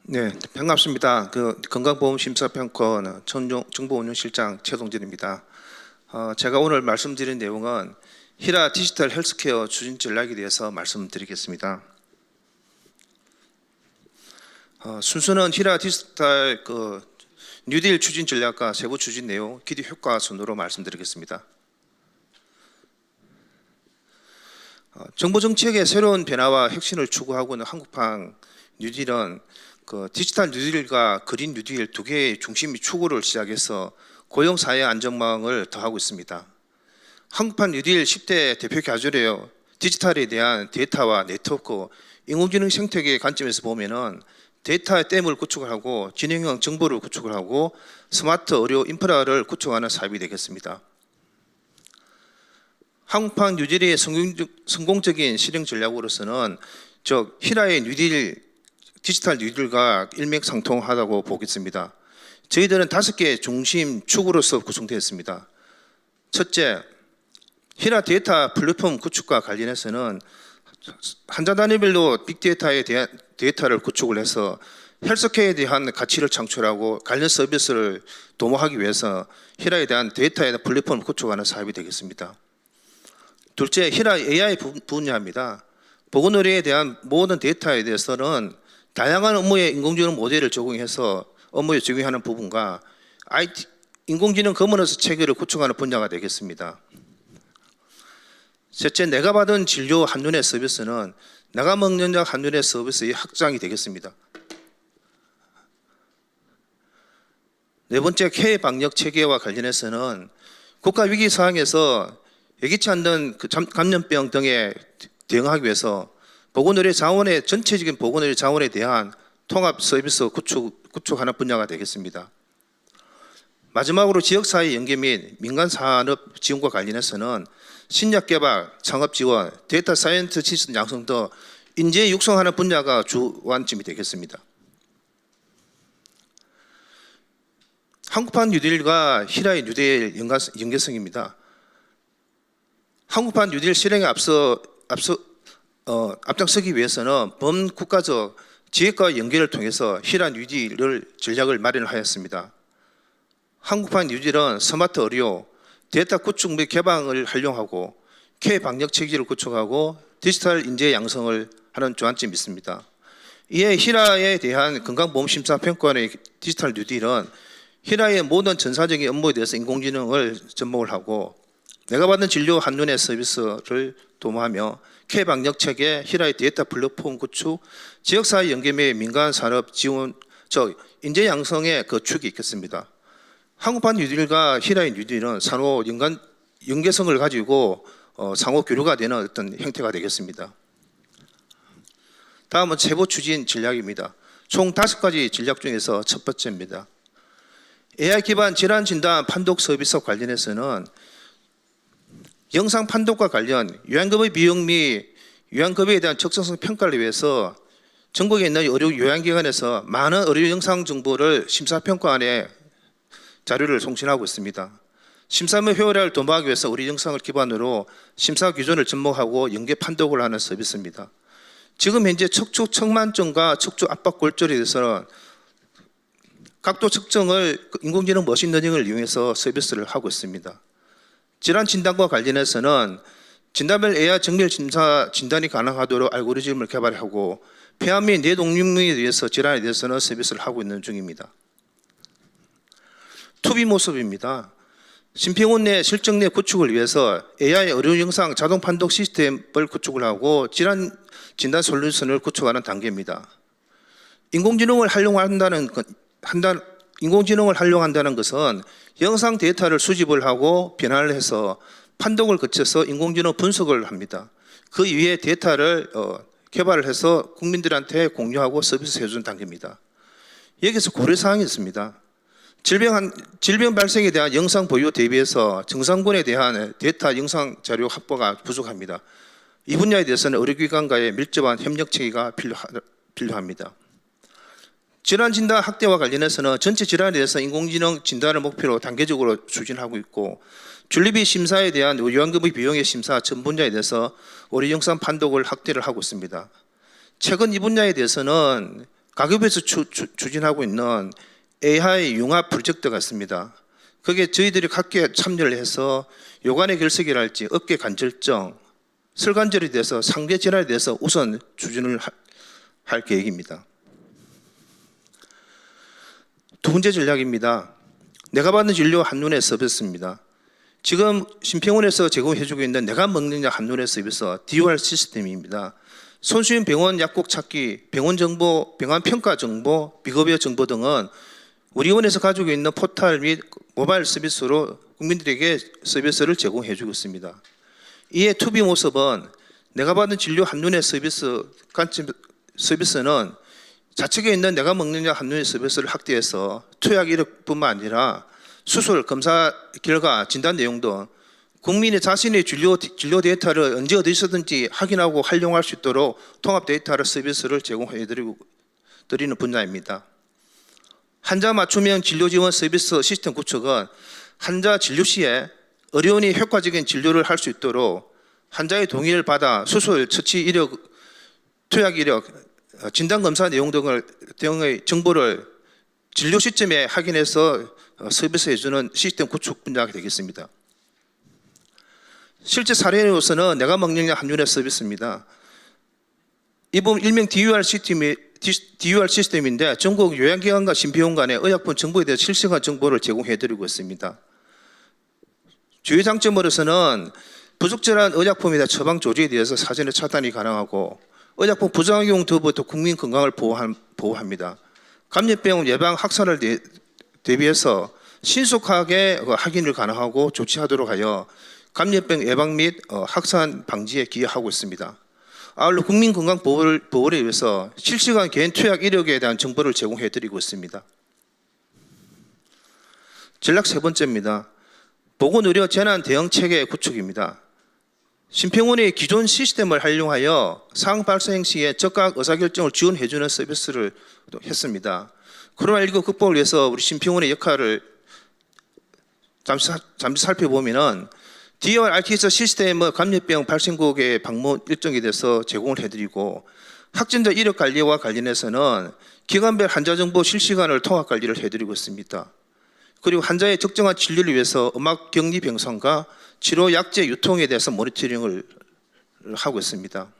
네, 반갑습니다. 건강보험심사평가원 정보운영실장 최동진입니다. 제가 오늘 말씀드린 내용은 히라 디지털 헬스케어 추진 전략에 대해서 말씀드리겠습니다. 순서는 히라 디지털 뉴딜 추진 전략과 세부 추진 내용, 기대 효과 순으로 말씀드리겠습니다. 정보 정책의 새로운 변화와 혁신을 추구하고 있는 한국판 뉴딜은 디지털 뉴딜과 그린 뉴딜 두 개의 중심이 추구를 시작해서 고용 사회 안전망을 더하고 있습니다. 한국판 뉴딜 10대 대표 과제로 디지털에 대한 데이터와 네트워크, 인공지능 생태계의 관점에서 보면은 데이터의 댐을 구축을 하고 진행형 정보를 구축을 하고 스마트 의료 인프라를 구축하는 사업이 되겠습니다. 한국판 뉴딜의 성공적인 실행 전략으로서는 히라의 뉴딜 디지털 뉴딜과 일맥상통하다고 보겠습니다. 저희들은 5개의 중심 축으로서 구성되어 있습니다. 첫째, 히라 데이터 플랫폼 구축과 관련해서는 환자 단위별로 빅데이터에 대한 데이터를 구축을 해서 헬스케어에 대한 가치를 창출하고 관련 서비스를 도모하기 위해서 히라에 대한 데이터에 대한 플랫폼을 구축하는 사업이 되겠습니다. 둘째, 히라 AI 분야입니다. 보건의료에 대한 모든 데이터에 대해서는 다양한 업무에 인공지능 모델을 적용해서 업무에 적용하는 부분과 인공지능 거머넌스 체계를 구축하는 분야가 되겠습니다. 셋째, 내가 받은 진료 한눈에 서비스는 내가 먹는 약 한눈에 서비스의 확장이 되겠습니다. 네 번째, K 방역 체계와 관련해서는 국가 위기 상황에서 예기치 않는 감염병 등에 대응하기 위해서 보건의료 자원의 전체적인 보건의료 자원에 대한 통합 서비스 구축하는 분야가 되겠습니다. 마지막으로 지역사회 연계 및 민간산업 지원과 관련해서는 신약 개발, 창업 지원, 데이터 사이언티스트 양성 등 인재 육성하는 분야가 주안점이 되겠습니다. 한국판 뉴딜과 히라의 뉴딜 연계성입니다. 한국판 뉴딜 실행에 앞장서기 위해서는 범국가적 지역과 연계를 통해서 히라 뉴딜을 전략을 마련하였습니다. 한국판 뉴딜은 스마트 의료, 데이터 구축 및 개방을 활용하고 K 방역 체계를 구축하고 디지털 인재 양성을 하는 주안점이 있습니다. 이에 히라에 대한 건강보험심사평가원의 디지털 뉴딜은 히라의 모든 전사적인 업무에 대해서 인공지능을 접목을 하고 내가 받은 진료 한눈에 서비스를 도모하며 K 방역 체계, 히라의 데이터 플랫폼 구축, 지역사회 연계 및 민간 산업 지원, 인재 양성의 축이 있겠습니다. 한국판 뉴딜과 히라의 뉴딜은 상호 연계성을 가지고 상호 교류가 되는 어떤 형태가 되겠습니다. 다음은 세부 추진 전략입니다. 총 5가지 전략 중에서 첫 번째입니다. AI 기반 질환 진단 판독 서비스 관련해서는 영상 판독과 관련 요양급의 비용 및 요양급여에 대한 적정성 평가를 위해서 전국에 있는 의료 요양기관에서 많은 의료 영상 정보를 심사평가원에 자료를 송신하고 있습니다. 심사의 효율화를 도모하기 위해서 의료 영상을 기반으로 심사 기준을 접목하고 연계 판독을 하는 서비스입니다. 지금 현재 척추 측만증과 척추 압박 골절에 대해서는 각도 측정을 인공지능 머신러닝을 이용해서 서비스를 하고 있습니다. 질환 진단과 관련해서는 진단별 AI 정밀 심사 진단이 가능하도록 알고리즘을 개발하고 폐암 및 뇌동맥류에 대해서 질환에 대해서는 서비스를 하고 있는 중입니다. 투비 모습입니다. 심평원 내 실적 내 구축을 위해서 AI 의료 영상 자동 판독 시스템을 구축을 하고 질환 진단 솔루션을 구축하는 단계입니다. 인공지능을 활용한다는 것은 영상 데이터를 수집을 하고 변환을 해서 판독을 거쳐서 인공지능 분석을 합니다. 그 이후에 데이터를 개발을 해서 국민들한테 공유하고 서비스 해주는 단계입니다. 여기서 고려사항이 있습니다. 질병 발생에 대한 영상 보유 대비해서 정상군에 대한 데이터 영상 자료 확보가 부족합니다. 이 분야에 대해서는 의료기관과의 밀접한 협력 체계가 필요합니다. 질환 진단 확대와 관련해서는 전체 질환에 대해서 인공지능 진단을 목표로 단계적으로 추진하고 있고 준비비 심사에 대한 요양급의 비용의 심사 전 분야에 대해서 의료 영상 판독을 확대를 하고 있습니다. 최근 이 분야에 대해서는 가급에서 추진하고 있는 AI 융합 프로젝트가 있습니다. 그게 저희들이 각계 참여를 해서 요관의 결석이랄지 업계 간절정, 설관절에 대해서 상대 질환에 대해서 우선 추진을 할 계획입니다. 두 번째 전략입니다. 내가 받는 진료 한눈에 서비스입니다. 지금 심평원에서 제공해주고 있는 내가 먹는 약 한눈에 서비스 DOR 시스템입니다. 손수인 병원 약국 찾기, 병원 정보, 병원 평가 정보, 비급여 정보 등은 우리 원에서 가지고 있는 포털 및 모바일 서비스로 국민들에게 서비스를 제공해주고 있습니다. 이에 투비 모습은 내가 받은 진료 한눈에 서비스는 좌측에 있는 내가 먹는 약 한눈에 서비스를 확대해서 투약 이력뿐만 아니라 수술, 검사 결과, 진단 내용 등 국민이 자신의 진료 데이터를 언제 어디서든지 확인하고 활용할 수 있도록 통합 데이터 서비스를 제공해드리는 분야입니다. 환자 맞춤형 진료 지원 서비스 시스템 구축은 환자 진료 시에 의료원이 효과적인 진료를 할 수 있도록 환자의 동의를 받아 수술, 처치 이력, 투약 이력, 진단 검사 내용 등의 정보를 진료 시점에 확인해서 서비스해주는 시스템 구축 분야가 되겠습니다. 실제 사례로서는 내가 먹는 약 한눈에 서비스입니다. 이 부분 일명 DUR 시스템인데 전국 요양기관과 심비원 간의 의약품 정보에 대해 실시간 정보를 제공해드리고 있습니다. 주요 장점으로서는 부적절한 의약품에 대한 처방 조치에 대해서 사전에 차단이 가능하고 의약품 부작용 등부터 국민 건강을 보호합니다. 감염병 예방 확산을 대비해서 신속하게 확인을 가능하고 조치하도록 하여 감염병 예방 및 확산 방지에 기여하고 있습니다. 아울러 국민 건강 보호를 위해서 실시간 개인 투약 이력에 대한 정보를 제공해드리고 있습니다. 전략 세 번째입니다. 보건의료 재난 대응 체계 구축입니다. 심평원의 기존 시스템을 활용하여 상황 발생 시에 즉각 의사결정을 지원해주는 서비스를 했습니다. 코로나19 극복을 위해서 우리 심평원의 역할을 잠시 살펴보면은 DOR RTS 시스템의 감염병 발생국의 방문 일정에 대해서 제공을 해드리고 확진자 이력 관리와 관련해서는 기관별 환자 정보 실시간을 통합 관리를 해드리고 있습니다. 그리고 환자의 적정한 진료를 위해서 음악 격리 병상과 치료 약제 유통에 대해서 모니터링을 하고 있습니다.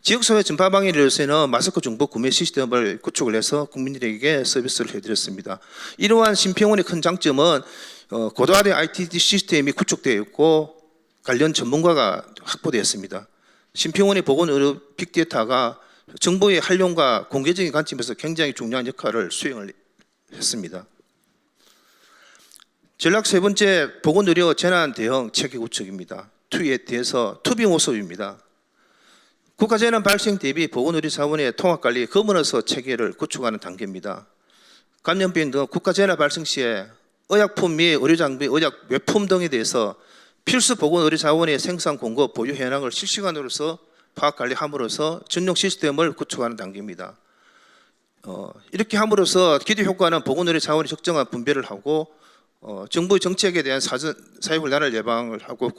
지역사회 전파 방해를 위해서는 마스크 정보 구매 시스템을 구축을 해서 국민들에게 서비스를 해드렸습니다. 이러한 심평원의 큰 장점은 고도화된 IT 시스템이 구축되어 있고 관련 전문가가 확보되었습니다. 심평원의 보건의료 빅데이터가 정보의 활용과 공개적인 관점에서 굉장히 중요한 역할을 수행을 했습니다. 전략 세 번째, 보건의료 재난 대응 체계 구축입니다. 투에 대해서 투비 모습입니다. 국가재난 발생 대비 보건의료 자원의 통합관리 거머너서 체계를 구축하는 단계입니다. 감염병 등 국가재난 발생 시에 의약품 및 의료장비, 의약 외품 등에 대해서 필수 보건의료 자원의 생산, 공급, 보유 현황을 실시간으로서 파악관리함으로써 전용 시스템을 구축하는 단계입니다. 이렇게 함으로써 기대 효과는 보건의료 자원의 적정한 분배를 하고 정부의 정책에 대한 사회혼란을 예방을 하고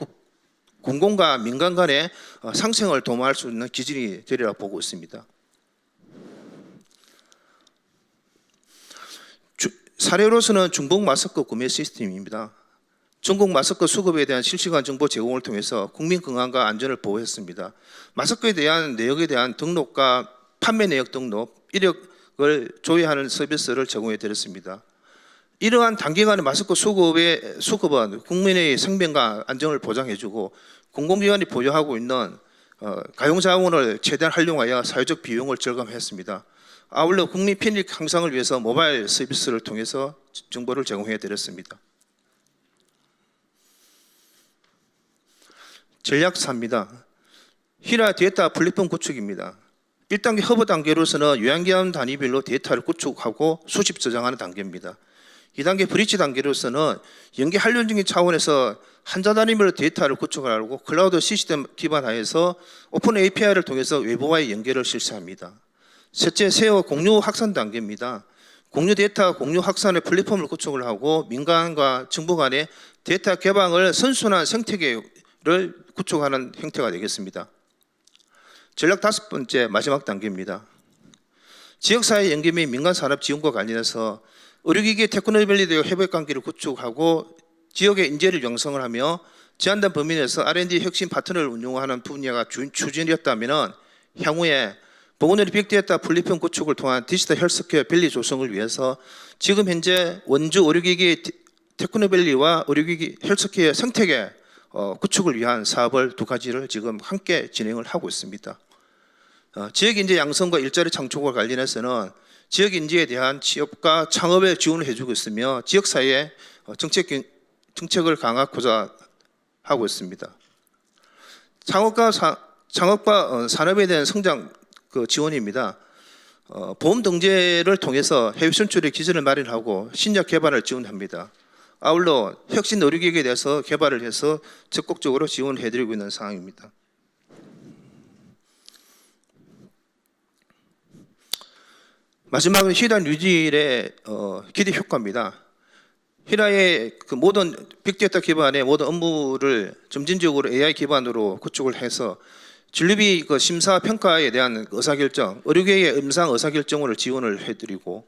공공과 민간 간의 상생을 도모할 수 있는 기준이 되리라 보고 있습니다. 사례로서는 중복 마스크 구매 시스템입니다. 전국 마스크 수급에 대한 실시간 정보 제공을 통해서 국민 건강과 안전을 보호했습니다. 마스크에 대한 내역에 대한 등록과 판매 내역 등록, 이력을 조회하는 서비스를 제공해 드렸습니다. 이러한 단기간의 마스크 수급은 국민의 생명과 안전을 보장해주고 공공기관이 보유하고 있는 가용자원을 최대한 활용하여 사회적 비용을 절감했습니다. 아울러 국민 편익 향상을 위해서 모바일 서비스를 통해서 정보를 제공해 드렸습니다. 전략 4입니다. 휘라 데이터 플랫폼 구축입니다. 1단계 허브 단계로서는 요양기관 단위별로 데이터를 구축하고 수집 저장하는 단계입니다. 2단계 브릿지 단계로서는 연계 한론적인 차원에서 환자 단위별로 데이터를 구축하고 클라우드 시스템 기반하에서 오픈 API를 통해서 외부와의 연계를 실시합니다. 셋째, 세어 공유 확산 단계입니다. 공유 데이터 공유 확산의 플랫폼을 구축을 하고 민간과 정부 간의 데이터 개방을 선순환 생태계를 구축하는 형태가 되겠습니다. 전략 5번째 마지막 단계입니다. 지역사회 연계 및 민간산업 지원과 관련해서 의료기기 테크노밸리 대학 협력관계를 구축하고 지역의 인재를 양성을 하며 제한된 범위 내에서 R&D 혁신 파트너를 운용하는 분야가 추진이었다면 향후에 보건의료 빅데이터 플랫폼 구축을 통한 디지털 헬스케어 밸리 조성을 위해서 지금 현재 원주 의료기기 테크노밸리와 의료기기 헬스케어 생태계 구축을 위한 사업을 두 가지를 지금 함께 진행을 하고 있습니다. 지역인재 양성과 일자리 창출과 관련해서는 지역인재에 대한 취업과 창업에 지원을 해주고 있으며 지역사회의 정책을 강화하고자 하고 있습니다. 창업과 산업에 대한 성장 지원입니다. 보험 등재를 통해서 해외 진출의 기준을 마련하고 신약 개발을 지원합니다. 아울러 혁신 의료기기에 대해서 개발을 해서 적극적으로 지원을 해드리고 있는 상황입니다. 마지막은 히라 뉴딜의 기대 효과입니다. 히라의 모든 빅데이터 기반의 모든 업무를 점진적으로 AI 기반으로 구축을 해서 진료비 심사 평가에 대한 의사결정, 의료계의 음상 의사결정을 지원을 해드리고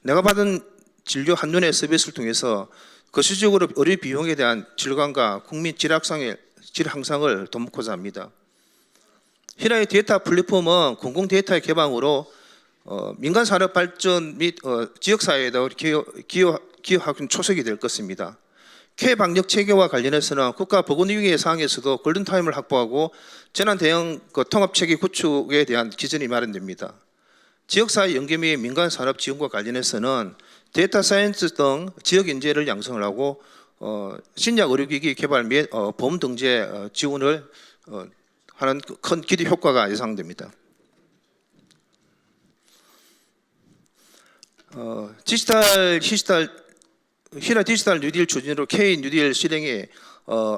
내가 받은 진료 한눈의 서비스를 통해서 거시적으로 의료 비용에 대한 질감과 국민 질 향상을 돕고자 합니다. 히라의 데이터 플랫폼은 공공 데이터의 개방으로 민간 산업 발전 및 지역사회에도 기여하는 초석이 될 것입니다. K-방역 체계와 관련해서는 국가보건위기의 사항에서도 골든타임을 확보하고 재난 대응 통합체계 구축에 대한 기준이 마련됩니다. 지역사회 연계 및 민간 산업 지원과 관련해서는 데이터 사이언스 등 지역 인재를 양성을 하고 신약 의료기기 개발 및 보험 등재 지원을 하는 큰 기대 효과가 예상됩니다. 히라 디지털 뉴딜 추진으로 K 뉴딜 실행에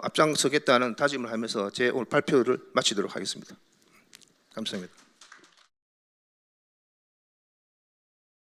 앞장서겠다는 다짐을 하면서 제 오늘 발표를 마치도록 하겠습니다. 감사합니다.